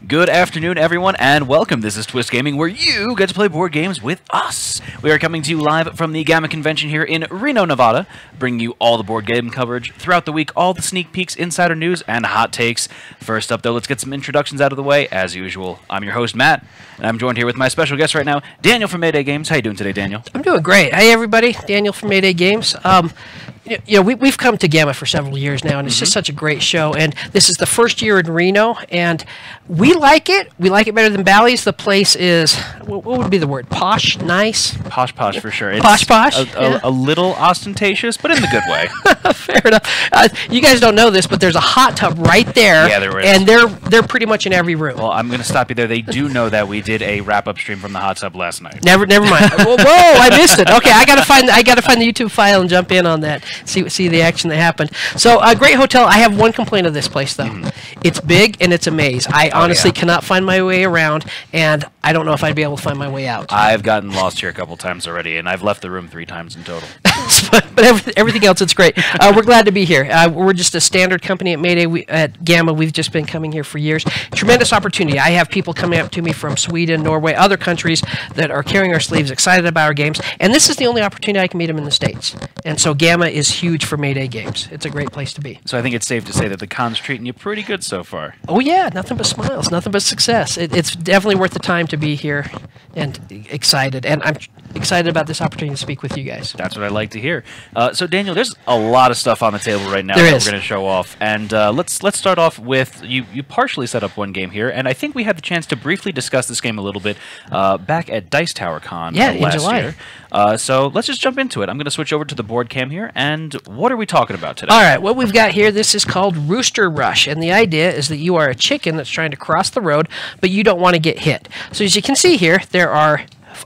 Good afternoon, everyone, and welcome. This is Twist Gaming, where you get to play board games with us. We are coming to you live from the GAMA convention here in Reno, Nevada, bringing you all the board game coverage throughout the week, all the sneak peeks, insider news, and hot takes. First up, though, let's get some introductions out of the way. As usual, I'm your host, Matt, and I'm joined here with my special guest right now, Daniel from MayDay Games. How you doing today, Daniel? I'm doing great. Hey, everybody. Daniel from MayDay Games. We've come to GAMA for several years now, and it's just such a great show. And this is the first year in Reno, and we like it. We like it better than Bally's. The place is, what would be the word? Posh? Nice? Posh for sure. It's posh? A little ostentatious, but in the good way. Fair enough. You guys don't know this, but there's a hot tub right there. Yeah, there is. And they're pretty much in every room. Well, I'm going to stop you there. They do know that we did a wrap-up stream from the hot tub last night. Never mind. Whoa, I missed it. Okay, I gotta find the YouTube file and jump in on that. See the action that happened. So, great hotel. I have one complaint of this place, though. It's big and it's a maze. I honestly cannot find my way around, and I don't know if I'd be able to find my way out. I've gotten lost here a couple times already, and I've left the room 3 times in total. but everything else, it's great. We're glad to be here. We're just a standard company at MayDay. At GAMA, we've just been coming here for years. Tremendous opportunity. I have people coming up to me from Sweden, Norway, other countries that are carrying our sleeves, excited about our games, and this is the only opportunity I can meet them in the States. And so GAMA is huge for MayDay Games. It's a great place to be. So I think it's safe to say that the con's treating you pretty good so far. Oh yeah, nothing but smiles, nothing but success. It's definitely worth the time to be here, and excited. And I'm excited about this opportunity to speak with you guys. That's what I like to hear. So Daniel, there's a lot of stuff on the table right now that we're going to show off, and let's start off with you partially set up one game here, and I think we had the chance to briefly discuss this game a little bit back at Dice Tower Con last year. So let's just jump into it. I'm going to switch over to the board cam here, and what are we talking about today? All right, what we've got here, this is called Rooster Rush, and the idea is that you are a chicken that's trying to cross the road, but you don't want to get hit. So as you can see here, there are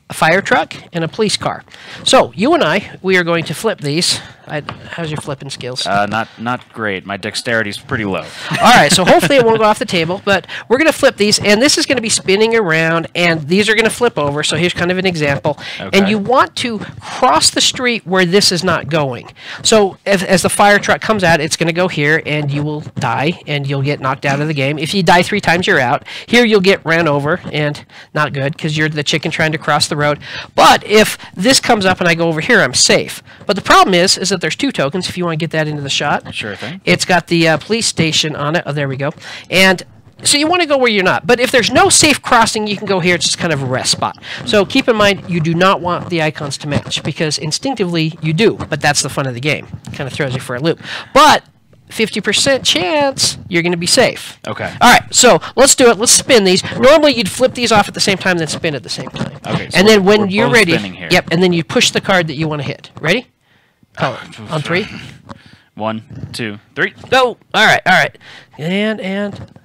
a fire truck and a police car. So you and we are going to flip these. How's your flipping skills? Not great. My dexterity's pretty low. All right, so hopefully it won't go off the table, but we're going to flip these, and this is going to be spinning around, and these are going to flip over. So here's kind of an example. Okay. And you want to cross the street where this is not going. So as the fire truck comes out, it's going to go here, and you will die, and you'll get knocked out of the game. If you die 3 times, you're out. Here you'll get ran over, and not good, because you're the chicken trying to cross the road. But if this comes up and I go over here, I'm safe. But the problem is that there's 2 tokens if you want to get that into the shot. Sure thing. It's got the police station on it. Oh, there we go. And so you want to go where you're not. But if there's no safe crossing, you can go here. It's just kind of a rest spot. So keep in mind, you do not want the icons to match, because instinctively you do. But that's the fun of the game. It kind of throws you for a loop. But 50% chance you're going to be safe. Okay. All right, so let's do it. Let's spin these. Normally, you'd flip these off at the same time, then spin at the same time. Okay. So and then when you're ready, here. and then you push the card that you want to hit. Ready? On 3. 1, 2, 3. Go. All right. And.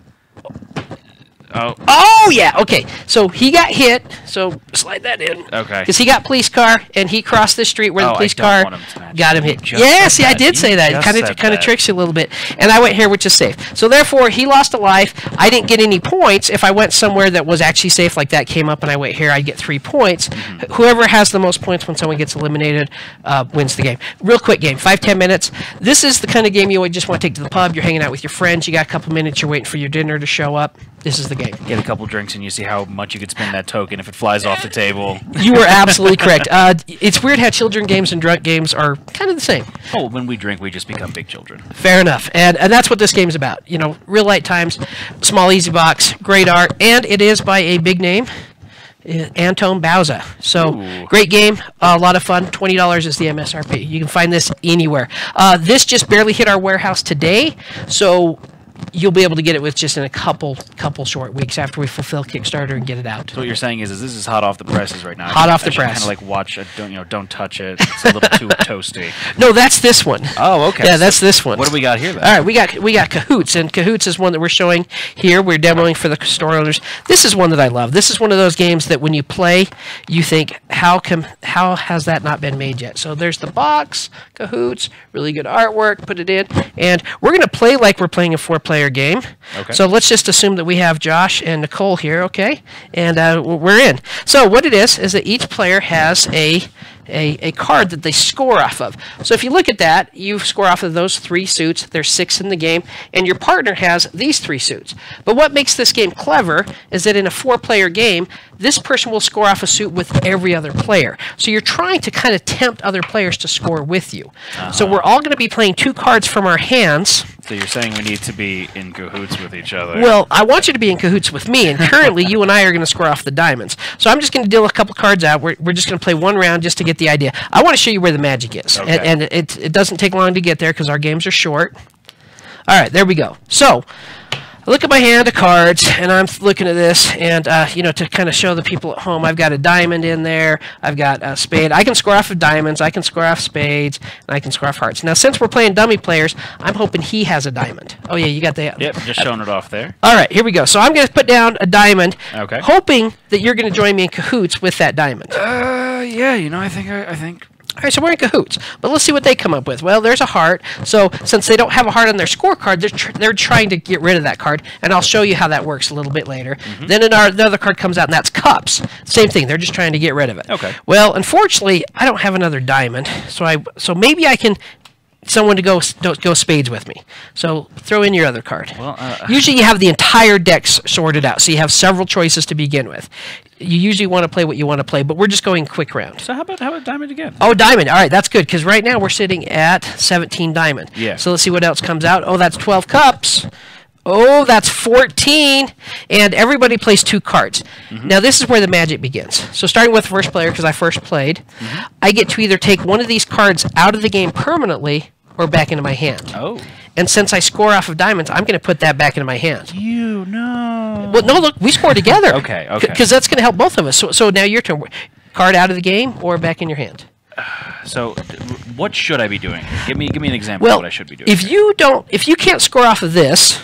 Oh, yeah. Okay. So he got hit. So slide that in. Okay. Because he got police car, and he crossed the street where the police car got him hit. Yeah, see, I did say that. It kind of tricks you a little bit. And I went here, which is safe. So therefore, he lost a life. I didn't get any points. If I went somewhere that was actually safe, like that came up, and I went here, I'd get 3 points. Whoever has the most points when someone gets eliminated wins the game. Real quick game, 5-10 minutes. This is the kind of game you would just want to take to the pub. You're hanging out with your friends. You got a couple minutes. You're waiting for your dinner to show up. This is the game. Get a couple drinks and you see how much you could spend that token if it flies off the table. You were absolutely correct. It's weird how children games and drunk games are kind of the same. Oh, when we drink, we just become big children. Fair enough. And that's what this game's about. You know, real light times, small easy box, great art, and it is by a big name, Anton Bauza. So, great game, a lot of fun. $20 is the MSRP. You can find this anywhere. This just barely hit our warehouse today, so you'll be able to get it with just in a couple short weeks after we fulfill Kickstarter and get it out. So what you're saying is this is hot off the presses right now. Hot off the press. Kind of like watch it, don't touch it. It's a little too toasty. No, that's this one. Oh, okay. Yeah, that's this one. What do we got here then? All right, we got Cahoots, and Cahoots is one that we're showing here. We're demoing for the store owners. This is one that I love. This is one of those games that when you play, you think, how has that not been made yet? So there's the box, Cahoots, really good artwork. Put it in, and we're going to play like we're playing a 4-player game. Okay. So let's just assume that we have Josh and Nicole here, okay? And we're in. So what it is that each player has a a card that they score off of. So if you look at that, you score off of those 3 suits. There's 6 in the game, and your partner has these 3 suits. But what makes this game clever is that in a 4-player game, this person will score off a suit with every other player. So you're trying to kind of tempt other players to score with you. So we're all going to be playing 2 cards from our hands. So you're saying we need to be in cahoots with each other. Well, I want you to be in cahoots with me, and currently you and I are going to score off the diamonds. So I'm just going to deal a couple cards out. We're just going to play 1 round just to get the idea. I want to show you where the magic is, okay. and it doesn't take long to get there because our games are short. All right, there we go. So I look at my hand of cards, and I'm looking at this, and you know, to kind of show the people at home, I've got a diamond in there. I've got a spade. I can score off of diamonds. I can score off spades, and I can score off hearts. Now, since we're playing dummy players, I'm hoping he has a diamond. Oh yeah, you got the. Yep, just showing it off there. All right, here we go. So I'm going to put down a diamond, okay, hoping that you're going to join me in cahoots with that diamond. Yeah, you know, I think. All right, so we're in cahoots, but let's see what they come up with. Well, there's a heart. So since they don't have a heart on their scorecard, they're trying to get rid of that card, and I'll show you how that works a little bit later. Then the other card comes out, and that's cups. Same thing. They're just trying to get rid of it. Okay. Well, unfortunately, I don't have another diamond, so maybe I can someone to go spades with me. So throw in your other card. Well, usually you have the entire deck sorted out, so you have several choices to begin with. You usually want to play what you want to play, but we're just going quick round. So how about diamond again? Oh, diamond. All right, that's good, because right now we're sitting at 17 diamond. Yeah. So let's see what else comes out. Oh, that's 12 cups. Oh, that's 14. And everybody plays 2 cards. Now, this is where the magic begins. So starting with the first player, because I first played, I get to either take one of these cards out of the game permanently or back into my hand. Oh. And since I score off of diamonds, I'm going to put that back into my hand. You know. Well, no, look, we score together. Okay. Because that's going to help both of us. So now your turn. Card out of the game or back in your hand. So, what should I be doing? Give me an example of what I should be doing. If you can't score off of this,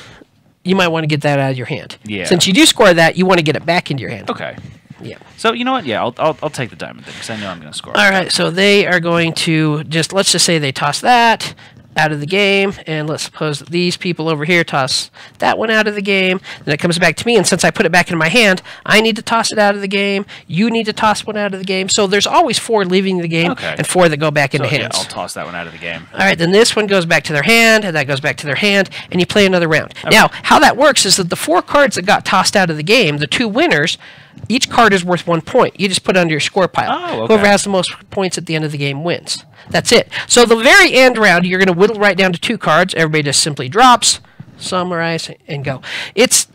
you might want to get that out of your hand. Yeah. Since you do score that, you want to get it back into your hand. Okay. Yeah. So you know what? Yeah, I'll take the diamond thing because I know I'm going to score. All right. So they are going to let's just say they toss that out of the game, and let's suppose that these people over here toss that one out of the game. Then it comes back to me, and since I put it back in my hand, I need to toss it out of the game. You need to toss one out of the game. So there's always 4 leaving the game and 4 that go back into hands. Yeah, I'll toss that one out of the game. All right, then this one goes back to their hand, and that goes back to their hand, and you play another round. Okay. Now, how that works is that the 4 cards that got tossed out of the game, the 2 winners, each card is worth 1 point. You just put it under your score pile. Oh, okay. Whoever has the most points at the end of the game wins. That's it. So the very end round, you're going to whittle right down to 2 cards. Everybody just simply drops, summarize, and go. It's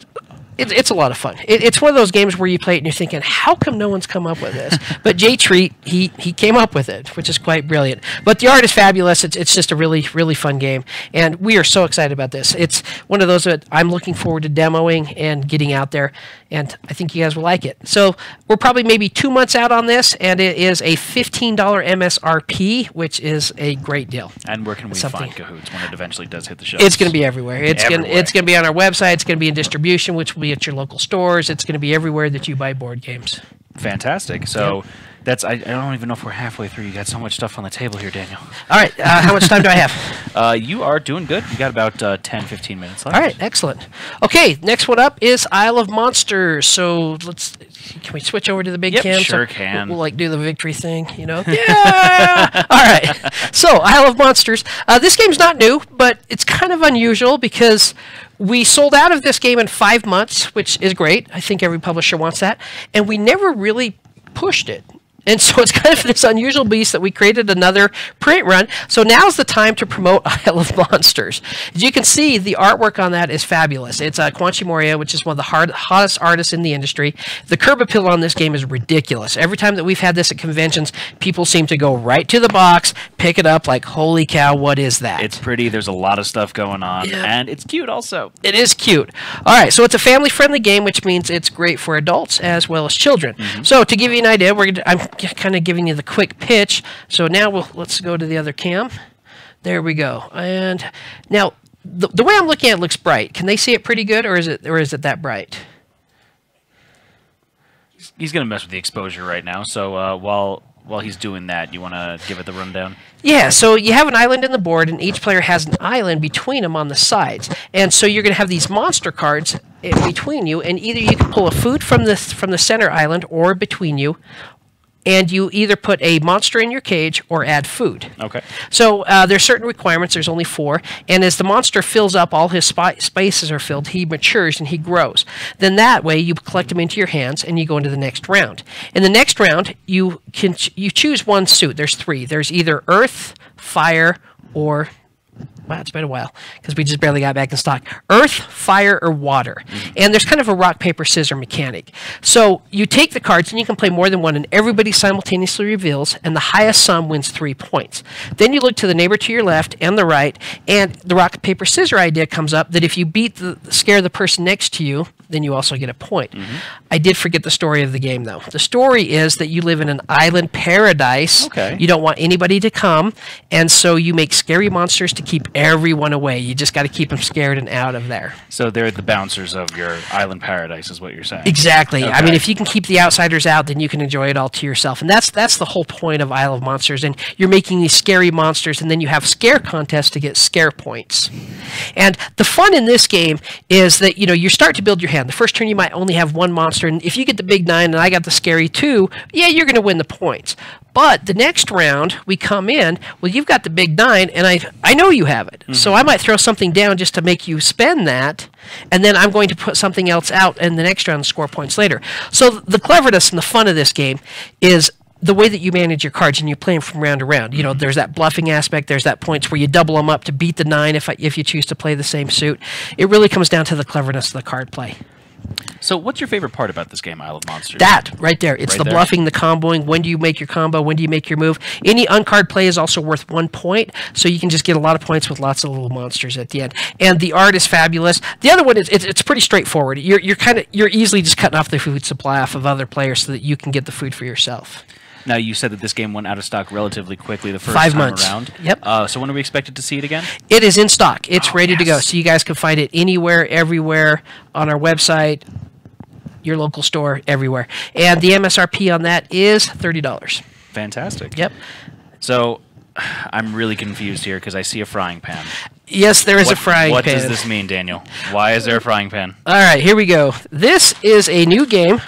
a lot of fun. It's one of those games where you play it and you're thinking, how come no one's come up with this? But Jay Treat, he came up with it, which is quite brilliant. But the art is fabulous. It's just a really, really fun game. And we are so excited about this. It's one of those that I'm looking forward to demoing and getting out there. And I think you guys will like it. So we're probably maybe 2 months out on this, and it is a $15 MSRP, which is a great deal. And where can we find Cahoots when it eventually does hit the shelves? It's going to be everywhere. It's going to be on our website. It's going to be in distribution, which will be at your local stores. It's going to be everywhere that you buy board games. Fantastic. So I don't even know if we're halfway through. You got so much stuff on the table here, Daniel. All right. How much time do I have? You are doing good. You got about 10, 15 minutes left. All right. Excellent. Okay. Next one up is Isle of Monsters. So can we switch over to the big cam? Sure can. We'll do the victory thing, you know? Yeah! All right. So Isle of Monsters. This game's not new, but it's kind of unusual because we sold out of this game in 5 months, which is great. I think every publisher wants that. And we never really pushed it. And so it's kind of this unusual beast that we created another print run. So now's the time to promote Isle of Monsters. As you can see, the artwork on that is fabulous. It's Quanchi Moria, which is one of the hottest artists in the industry. The curb appeal on this game is ridiculous. Every time that we've had this at conventions, people seem to go right to the box, pick it up like, holy cow, what is that? It's pretty. There's a lot of stuff going on. Yeah. And it's cute also. It is cute. All right, so it's a family-friendly game, which means it's great for adults as well as children. So to give you an idea, I'm kind of giving you the quick pitch. So now let's go to the other cam. There we go. And now the way I'm looking at it looks bright. Can they see it pretty good, or is it that bright? He's going to mess with the exposure right now. So while he's doing that, you want to give it the rundown? Yeah, so you have an island in the board, and each player has an island between them on the sides. And so you're going to have these monster cards in between you, and either you can pull a food from the center island or between you, and you either put a monster in your cage or add food. Okay. So there's certain requirements. There's only 4. And as the monster fills up, all his spaces are filled, he matures and he grows. Then that way you collect him into your hands and you go into the next round. In the next round, you choose one suit. There's 3. There's either earth, fire, or... Wow, it's been a while because we just barely got back in stock. Earth, fire, or water. And there's kind of a rock, paper, scissors mechanic. So you take the cards and you can play more than one and everybody simultaneously reveals and the highest sum wins 3 points. Then you look to the neighbor to your left and the right and the rock, paper, scissors idea comes up that if you scare the person next to you, then you also get a point. I did forget the story of the game, though. The story is that you live in an island paradise. Okay. You don't want anybody to come, and so you make scary monsters to keep everyone away. You just got to keep them scared and out of there. So they're the bouncers of your island paradise, is what you're saying. Exactly. Okay. I mean, if you can keep the outsiders out, then you can enjoy it all to yourself. And that's the whole point of Isle of Monsters. And you're making these scary monsters, and then you have scare contests to get scare points. And the fun in this game is that, you start to build your hand. The first turn you might only have 1 monster, and if you get the big 9 and I got the scary 2, yeah, you're going to win the points. But the next round, we come in, well, you've got the big 9, and I know you have it. So I might throw something down just to make you spend that, and then I'm going to put something else out in the next round and score points later. So the cleverness and the fun of this game is the way that you manage your cards and you play them from round to round. There's that bluffing aspect. There's that points where you double them up to beat the 9 if you choose to play the same suit. It really comes down to the cleverness of the card play. So what's your favorite part about this game, Isle of Monsters? That, right there. It's right the there. bluffing, the comboing. When do you make your combo? When do you make your move? Any uncard play is also worth 1 point, so you can just get a lot of points with lots of little monsters at the end. And the art is fabulous. The other one is it's pretty straightforward. You're easily just cutting off the food supply off of other players so that you can get the food for yourself. Now, you said that this game went out of stock relatively quickly the first 5 time months. around. Yep. So when are we expected to see it again? It is in stock. It's ready to go. Yes. So you guys can find it anywhere, everywhere, on our website, your local store, everywhere. And the MSRP on that is $30. Fantastic. Yep. So I'm really confused here because I see a frying pan. Yes, there is a frying pan. What does this mean, Daniel? Why is there a frying pan? All right, here we go. This is a new game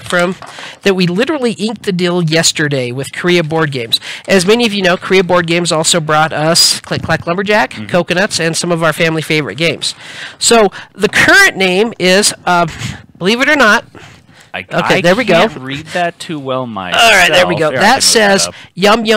that we literally inked the deal yesterday with Korea Board Games. As many of you know, Korea Board Games also brought us Click Clack Lumberjack, Coconuts, and some of our family favorite games. So the current name is, believe it or not, Okay, there we go. I can't read that too well myself. All right, there we go. There, That says Yummy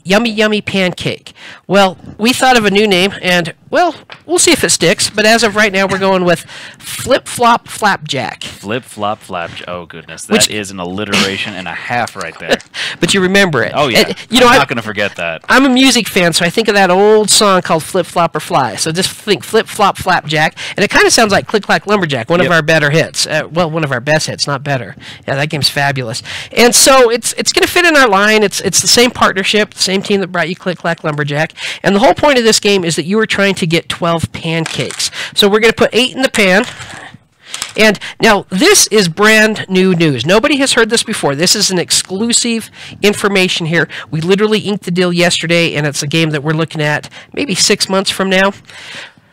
Yummy Pancake. Well, we thought of a new name, and, well, we'll see if it sticks. But as of right now, we're going with Flip Flop Flapjack. Flip Flop Flapjack. Oh, goodness. That is an alliteration and a half right there. But you remember it. Oh, yeah. I'm not going to forget that. I'm a music fan, so I think of that old song called Flip Flop or Fly. So just think Flip Flop Flapjack. And it kind of sounds like Click Clack Lumberjack, one of our better hits. Well, one of our best hits, not better. Yeah, that game's fabulous. And so it's going to fit in our line. It's the same partnership, the same team that brought you Click Clack Lumberjack. And the whole point of this game is that you are trying to get 12 pancakes. So we're going to put 8 in the pan. And now this is brand new news. Nobody has heard this before. This is an exclusive information here. We literally inked the deal yesterday, and it's a game that we're looking at maybe 6 months from now.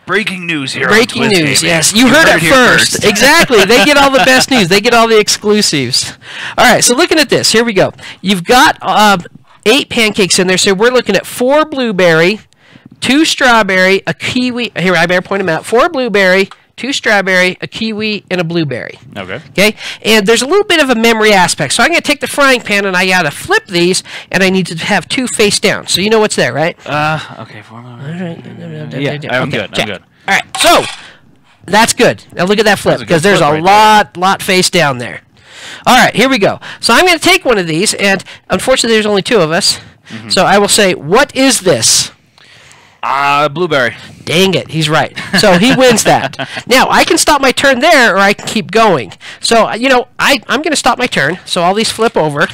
Breaking news here. Breaking on Twist news, Gaming. yes. You heard it first. Exactly. They get all the best news. They get all the exclusives. All right, so looking at this, here we go. You've got 8 pancakes in there, so we're looking at 4 blueberry, 2 strawberry, a kiwi. Here, I better point them out. 4 blueberry, 2 strawberry, a kiwi, and a blueberry. Okay. Okay? And there's a little bit of a memory aspect. So I'm going to take the frying pan, and I got to flip these, and I need to have 2 face down. So you know what's there, right? Okay. All right. Yeah, I'm good. I'm good. All right, so that's good. Now look at that flip, because there's a lot face down there. All right, here we go. So I'm going to take one of these, and unfortunately there's only 2 of us. So I will say, what is this? Blueberry. Dang it, he's right. So he wins that. Now, I can stop my turn there, or I can keep going. So, I'm going to stop my turn, so all these flip over.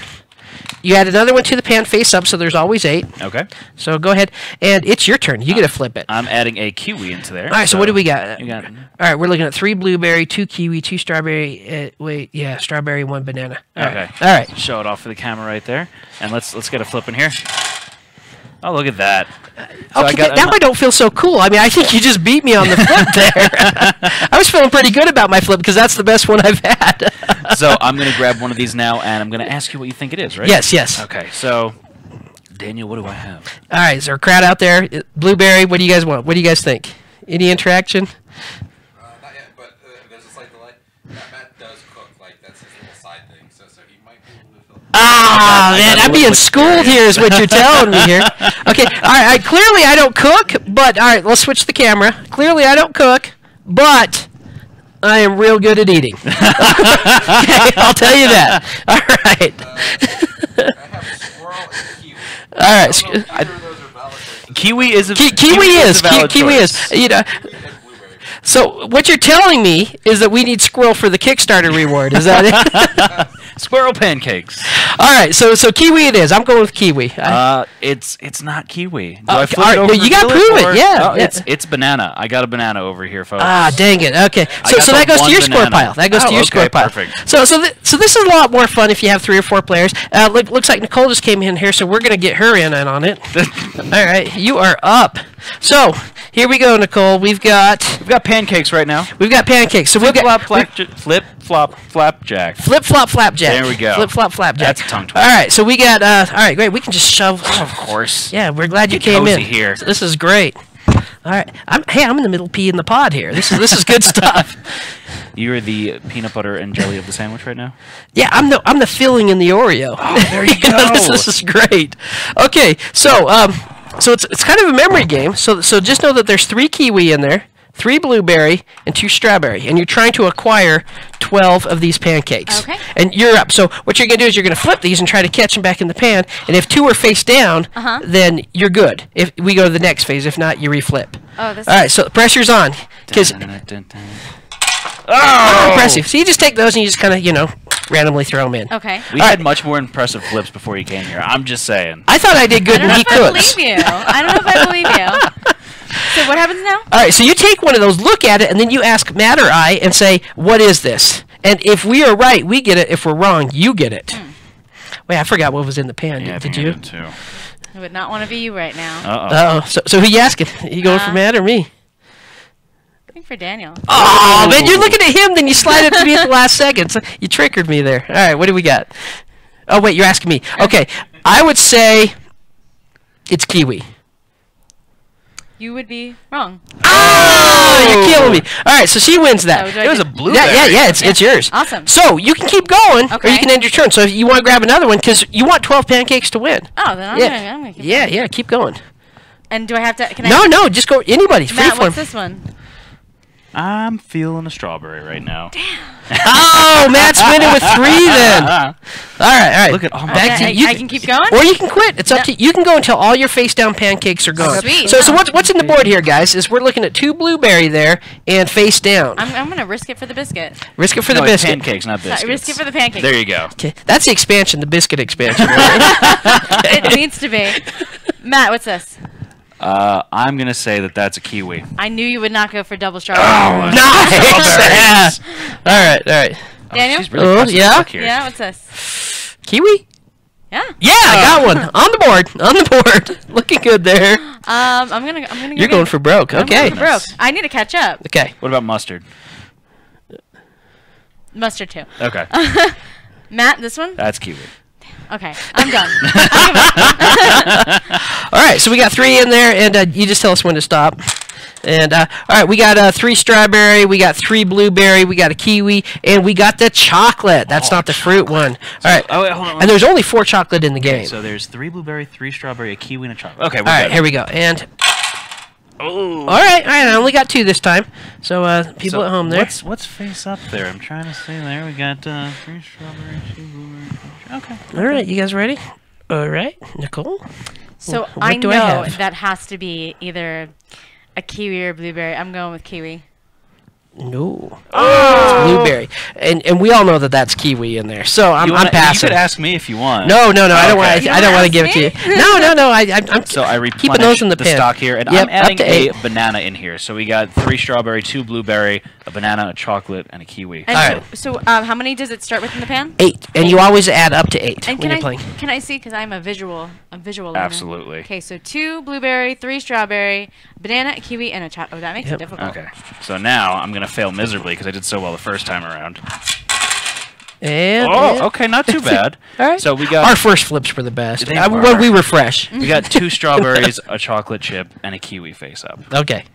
You add another one to the pan face up, so there's always 8. Okay. So go ahead, and it's your turn. You get to flip it. I'm adding a kiwi into there. All right, so what do we got? You got All right, we're looking at 3 blueberry, 2 kiwi, 2 strawberry. Strawberry, 1 banana. Okay. All right. Show it off for the camera right there, and let's get a flip in here. Oh, look at that. So Okay, now I don't feel so cool. I mean, I think you just beat me on the flip there. I was feeling pretty good about my flip because that's the best one I've had. So I'm going to grab one of these now, and I'm going to ask you what you think it is, right? Yes, yes. Okay, so, Daniel, what do I have? All right, is there a crowd out there? Blueberry, what do you guys want? What do you guys think? Any interaction? Not yet, but there's a slight delay. Matt does cook, like that's his little side thing, so he might be able to fill. Ah, man, I'm being schooled here is what you're telling me here. Okay, all right, clearly I don't cook, but, all right, let's switch the camera. Clearly I don't cook, but I am real good at eating. Okay, I'll tell you that. All right. I have a squirrel and a kiwi. All right. Either of those are valid choices. Kiwi is a Kiwi is. You know. And blueberry. So what you're telling me is that we need squirrel for the Kickstarter reward. Is that it? Squirrel pancakes. All right. So kiwi it is. I'm going with kiwi. It's not kiwi. Do I flip all right, it over? no, you got gotta prove it, yeah, yeah. It's banana. I got a banana over here, folks. Ah, dang it. Okay. I So got that the goes to one your score banana. pile. That goes to your okay, score pile. perfect. So this is a lot more fun if you have 3 or 4 players. Looks like Nicole just came in here, so we're gonna get her in on it. All right, you are up. So here we go, Nicole. We've got Pancakes right now. pancakes. So we've got Flip flop flapjack. flip flop flapjack. There we go. Flip flop flapjack. That's a tongue twister. All right, so we got. All right, great. We can just shove. Of course. Yeah, we're glad you Get came cozy in. here. So this is great. All right, I'm in the middle pea in the pod here. This is good stuff. You're the peanut butter and jelly of the sandwich right now. Yeah, I'm the filling in the Oreo. Oh, there you go. This is great. Okay, so it's kind of a memory game. So just know that there's 3 kiwi in there, 3 blueberry, and 2 strawberry, and you're trying to acquire 12 of these pancakes. Okay. And you're up. So what you're gonna do is you're gonna flip these and try to catch them back in the pan. And if 2 are face down, then you're good. If we go to the next phase, if not, you reflip. Oh, this. All right. So the pressure's on because. Oh! Impressive. So you just take those and you just kind of, randomly throw them in. Okay. We had much more impressive flips before you came here. I'm just saying. I thought I did I good don't when know he if I cooks. believe you. I don't know if I believe you. So what happens now? All right, so you take one of those, look at it, and then you ask Matt or I and say, what is this? And if we are right, we get it. If we're wrong, you get it. Wait, I forgot what was in the pan. Yeah, I Did think I you? did too. I would not want to be you right now. Uh-oh. So who you asking? You going for Matt or me? I think for Daniel. Oh, man, you're looking at him, then you slide it to me at the last second. So you trickered me there. All right, what do we got? Oh, wait, you're asking me. Okay, I would say it's kiwi. You would be wrong. Oh, you're killing me. All right, so she wins that. So do I It was a do- blueberry. Yeah, it's yours. Awesome. So you can keep going, or Okay. you can end your turn. So if you want to grab another one, because you want 12 pancakes to win. Oh, then I'm Yeah, gonna keep yeah, going. yeah. Keep going. And do I have to? Can I? No, just go. Anybody, Matt, freeform. what's this one? I'm feeling a strawberry right now. Oh, Matt's winning with 3 then. All right. Look at all my Back to Okay, you. I can keep going? Or you can quit. It's up to you. You can go until all your face down pancakes are gone. Sweet. So what's in the board here, guys? Is we're looking at 2 blueberry there and face down. I'm gonna risk it for the biscuit. Risk it for the No, it's biscuit. pancakes, not biscuits. Risk it for the pancake. There you go. Okay, that's the expansion, the biscuit expansion. Right? It needs to be. Matt, what's this? I'm going to say that that's a kiwi. I knew you would not go for double strawberry. Nice. All right. Daniel? She's really Oh, pressing the yeah? luck here. Yeah, what's this? Kiwi? Yeah. Yeah, I got one on the board. Looking good there. I'm gonna. You're going for broke. I'm Okay. going for broke. I need to catch up. Okay. What about mustard? Mustard too. Okay. Matt, this one? That's kiwi. Okay, I'm done. All right, so we got 3 in there, and you just tell us when to stop. And all right, we got 3 strawberry, we got 3 blueberry, we got a kiwi, and we got the chocolate. That's not the fruit one. All right. Oh, wait, hold on. And there's only 4 chocolate in the game. So there's 3 blueberry, 3 strawberry, a kiwi, and a chocolate. Okay, we're All right, good. here we go. And Oh. all right, I only got 2 this time. So people at home there. What's face up there? I'm trying to see there. We got 3 strawberry, 2 blueberry. Okay. All right, you guys ready? All right, Nicole. So What I do know I have? that has to be either a kiwi or blueberry. I'm going with kiwi. No. Oh. It's blueberry. And we all know that that's kiwi in there. So I'm You passing. could ask me if you want. No, I don't Okay. want. You I don't wanna want to give it ask to you. No. I'm So I keeping those in the replenished the pan. stock here, and Yep, I'm adding up to 8. a banana in here. So we got 3 strawberry, 2 blueberry, a banana, a chocolate, and a kiwi. And All right. so how many does it start with in the pan? 8, and you always add up to 8 And when you're playing. can I see? Because I'm a visual learner. Absolutely. Okay, so 2 blueberry, 3 strawberry, banana, a kiwi, and a chocolate. Oh, that makes Yep. it difficult. Okay. So now I'm going to fail miserably because I did so well the first time around. And okay, not too bad. All right. So we got our first flips were the best. They When were. we were fresh. We got 2 strawberries, a chocolate chip, and a kiwi face up. Okay.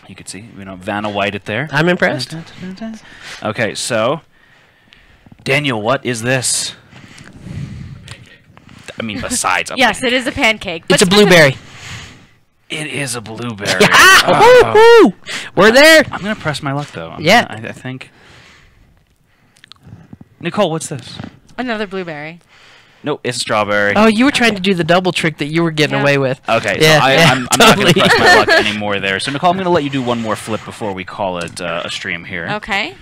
You can see, Vanna White it there. I'm impressed. Okay, so Daniel, what is this? I mean, besides Yes, it is a pancake. It's a blueberry. it is a blueberry. Woo-hoo! We're there. I'm gonna press my luck though. I think. Nicole, what's this? Another blueberry. No, it's a strawberry. Oh, you were trying to do the double trick that you were getting away with. Okay, Yeah, so I'm not totally. going to press my luck anymore there. So, Nicole, I'm going to let you do one more flip before we call it a stream here. Okay.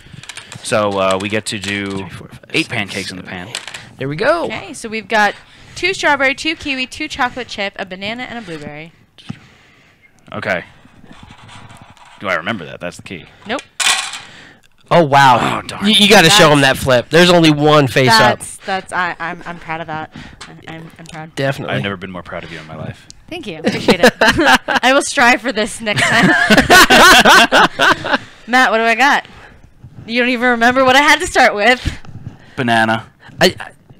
So, we get to do 8 pancakes in the pan. There we go. Okay, so we've got 2 strawberry, 2 kiwi, 2 chocolate chip, a banana, and a blueberry. Okay. Do I remember that? That's the key. Nope. Oh, wow. Oh, darn. You got to show them that flip. There's only one face up. I'm proud of that. I'm proud. Definitely. I've never been more proud of you in my life. Thank you. Appreciate it. I will strive for this next time. Matt, what do I got? You don't even remember what I had to start with. Banana.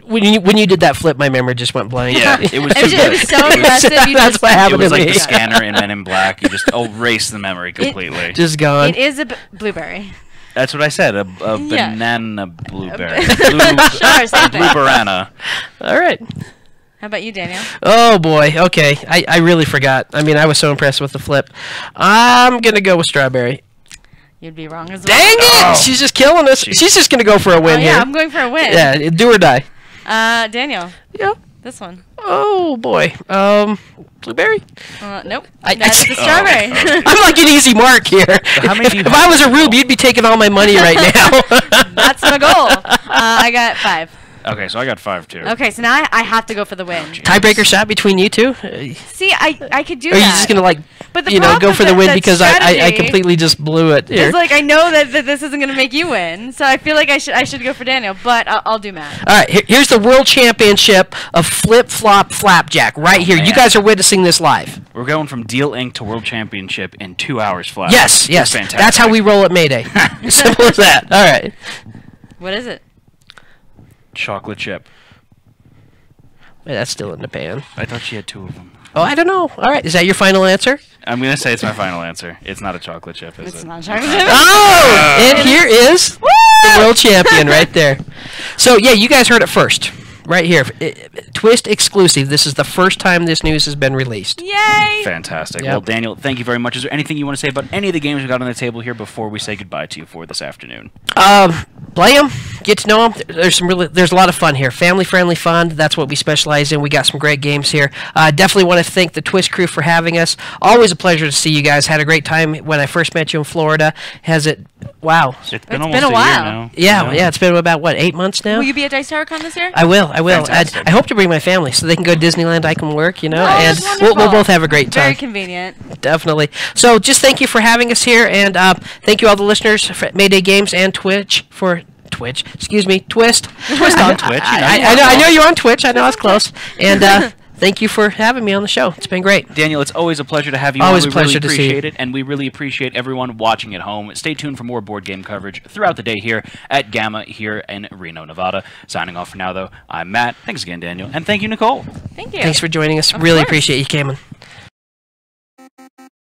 When you did that flip, my memory just went blank. Yeah, it was too It good. was so impressive. That's what happened It was to like me. the scanner in Men in Black. You just erase the memory completely. Just gone. It is a blueberry. That's what I said. A Yeah. banana blueberry. Sure, same thing. Blueberana. All right. How about you, Daniel? Oh, boy. Okay. I really forgot. I mean, I was so impressed with the flip. I'm going to go with strawberry. You'd be wrong as well. Dang it! Oh. She's just killing us. Jeez. She's just going to go for a win Oh, yeah, here. I'm going for a win. Yeah, do or die. Daniel, Yeah. this one. Oh, boy. Blueberry? Nope. I- That's a strawberry. okay. I'm like an easy mark here. how many do you if have? I was a rube, you'd be taking all my money right now. That's my goal. I got 5. Okay, so I got 5 too. Okay, so now I have to go for the win. Tiebreaker shot between you two? See, I could do Or are you that. just going to, like, But the go problem for the with win that because I strategy completely just blew it here? It's like I know that this isn't going to make you win, so I feel like I should go for Daniel, but I'll do Matt. All right, here's the World Championship of Flip Flop Flapjack right here. You man. guys are witnessing this live. We're going from Deal Inc. to World Championship in 2 hours flat. Yes, yes. Fantastic. That's how we roll at MayDay. Simple as that. All right. What is it? Chocolate chip. Wait, that's still in the pan. I thought she had 2 of them. Oh, I don't know. All right, is that your final answer? I'm going to say it's my final answer. It's not a chocolate chip, is It's it? not chocolate chip. Oh, and here is the world champion right there. So, yeah, you guys heard it first. Right here. Twist exclusive. This is the first time this news has been released. Yay! Fantastic. Yep. Well, Daniel, thank you very much. Is there anything you want to say about any of the games we got on the table here before we say goodbye to you for this afternoon? Play them, get to know them. There's a lot of fun here. Family-friendly fun. That's what we specialize in. We got some great games here. Definitely want to thank the Twist crew for having us. Always a pleasure to see you guys. Had a great time when I first met you in Florida. Has it? Wow. It's been It's almost been a year while. now. Yeah. It's been about what, 8 months now. Will you be at Dice Tower Con this year? I will. Fantastic. I hope to bring my family so they can go to Disneyland. I can work, Oh, and that's we'll wonderful. both have a great Very time. convenient. Definitely. So just thank you for having us here, and thank you all the listeners for MayDay Games and Twitch. Excuse me, Twist. Twist on Twitch. I know you're on Twitch. I know I was close. And thank you for having me on the show. It's been great. Daniel, it's always a pleasure to have you Always on. a pleasure to really see you. appreciate it, and we really appreciate everyone watching at home. Stay tuned for more board game coverage throughout the day here at GAMA here in Reno, Nevada. Signing off for now, though, I'm Matt. Thanks again, Daniel, and thank you, Nicole. Thank you. Thanks for joining us. Of Really course. appreciate you coming.